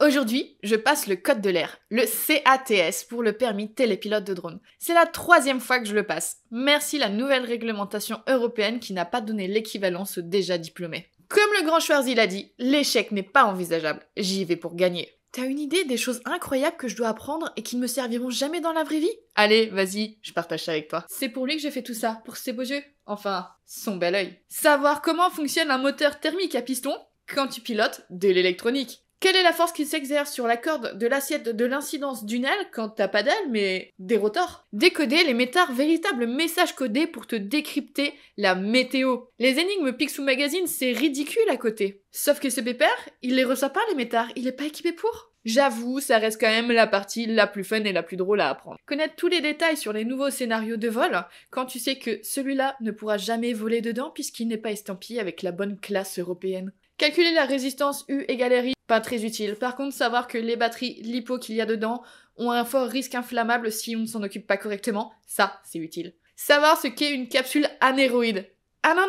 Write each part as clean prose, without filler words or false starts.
Aujourd'hui, je passe le code de l'air, le CATS pour le permis télépilote de drone. C'est la 3e fois que je le passe. Merci la nouvelle réglementation européenne qui n'a pas donné l'équivalence aux déjà diplômés. Comme le grand Schwarzy l'a dit, l'échec n'est pas envisageable. J'y vais pour gagner. T'as une idée des choses incroyables que je dois apprendre et qui ne me serviront jamais dans la vraie vie? Allez, vas-y, je partage ça avec toi. C'est pour lui que j'ai fait tout ça, pour ses beaux yeux. Enfin, son bel œil. Savoir comment fonctionne un moteur thermique à piston quand tu pilotes de l'électronique. Quelle est la force qui s'exerce sur la corde de l'assiette de l'incidence d'une aile quand t'as pas d'aile mais des rotors? Décoder les métards, véritables messages codés pour te décrypter la météo. Les énigmes Picsou Magazine, c'est ridicule à côté. Sauf que ce pépère, il les reçoit pas les métards, il est pas équipé pour. J'avoue, ça reste quand même la partie la plus fun et la plus drôle à apprendre. Connaître tous les détails sur les nouveaux scénarios de vol, quand tu sais que celui-là ne pourra jamais voler dedans puisqu'il n'est pas estampillé avec la bonne classe européenne. Calculer la résistance U égale RI, pas très utile. Par contre, savoir que les batteries LiPo qu'il y a dedans ont un fort risque inflammable si on ne s'en occupe pas correctement, ça, c'est utile. Savoir ce qu'est une capsule anéroïde. Ah non,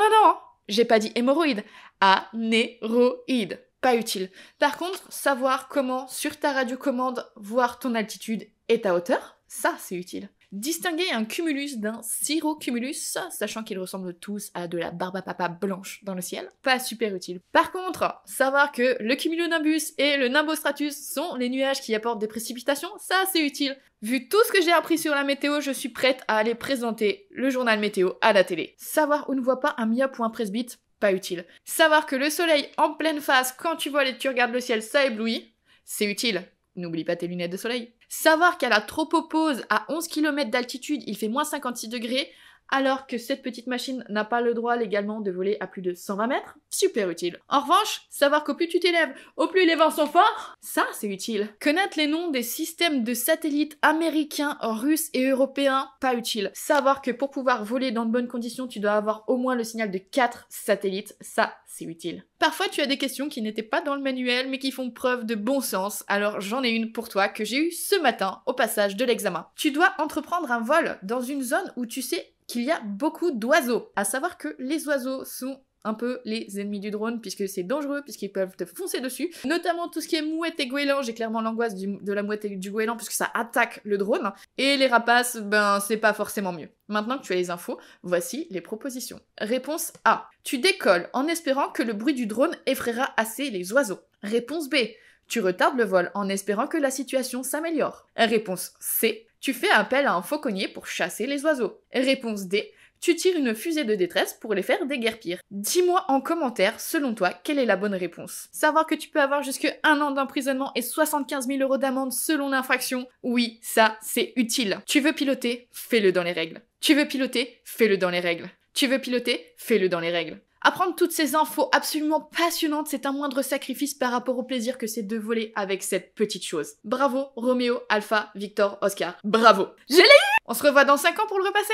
j'ai pas dit hémorroïde. Anéroïde. Pas utile. Par contre, savoir comment, sur ta radiocommande, voir ton altitude et ta hauteur, ça, c'est utile. Distinguer un cumulus d'un cirrocumulus, sachant qu'ils ressemblent tous à de la barbe à papa blanche dans le ciel, pas super utile. Par contre, savoir que le cumulonimbus et le nimbostratus sont les nuages qui apportent des précipitations, ça c'est utile. Vu tout ce que j'ai appris sur la météo, je suis prête à aller présenter le journal météo à la télé. Savoir où ne voit pas un myope ou un presbyte, pas utile. Savoir que le soleil en pleine face, quand tu voles et tu regardes le ciel, ça éblouit, c'est utile. N'oublie pas tes lunettes de soleil. Savoir qu'à la tropopause, à 11 km d'altitude, il fait moins 56 degrés, alors que cette petite machine n'a pas le droit légalement de voler à plus de 120 mètres, super utile. En revanche, savoir qu'au plus tu t'élèves, au plus les vents sont forts, ça c'est utile. Connaître les noms des systèmes de satellites américains, russes et européens, pas utile. Savoir que pour pouvoir voler dans de bonnes conditions, tu dois avoir au moins le signal de 4 satellites, ça c'est utile. Parfois tu as des questions qui n'étaient pas dans le manuel mais qui font preuve de bon sens, alors j'en ai une pour toi que j'ai eue ce matin au passage de l'examen. Tu dois entreprendre un vol dans une zone où tu sais qu'il y a beaucoup d'oiseaux. À savoir que les oiseaux sont un peu les ennemis du drone puisque c'est dangereux, puisqu'ils peuvent te foncer dessus. Notamment tout ce qui est mouette et goéland, j'ai clairement l'angoisse de la mouette et du goéland puisque ça attaque le drone. Et les rapaces, ben c'est pas forcément mieux. Maintenant que tu as les infos, voici les propositions. Réponse A. Tu décolles en espérant que le bruit du drone effraiera assez les oiseaux. Réponse B. Tu retardes le vol en espérant que la situation s'améliore. Réponse C. Tu fais appel à un fauconnier pour chasser les oiseaux. Réponse D. Tu tires une fusée de détresse pour les faire déguerpir. Dis-moi en commentaire, selon toi, quelle est la bonne réponse. Savoir que tu peux avoir jusque 1 an d'emprisonnement et 75 000 € d'amende selon l'infraction, oui, ça, c'est utile. Tu veux piloter? Fais-le dans les règles. Tu veux piloter? Fais-le dans les règles. Tu veux piloter? Fais-le dans les règles. Apprendre toutes ces infos absolument passionnantes, c'est un moindre sacrifice par rapport au plaisir que c'est de voler avec cette petite chose. Bravo, Roméo, Alpha, Victor, Oscar. Bravo. Je l'ai eu! On se revoit dans 5 ans pour le repasser?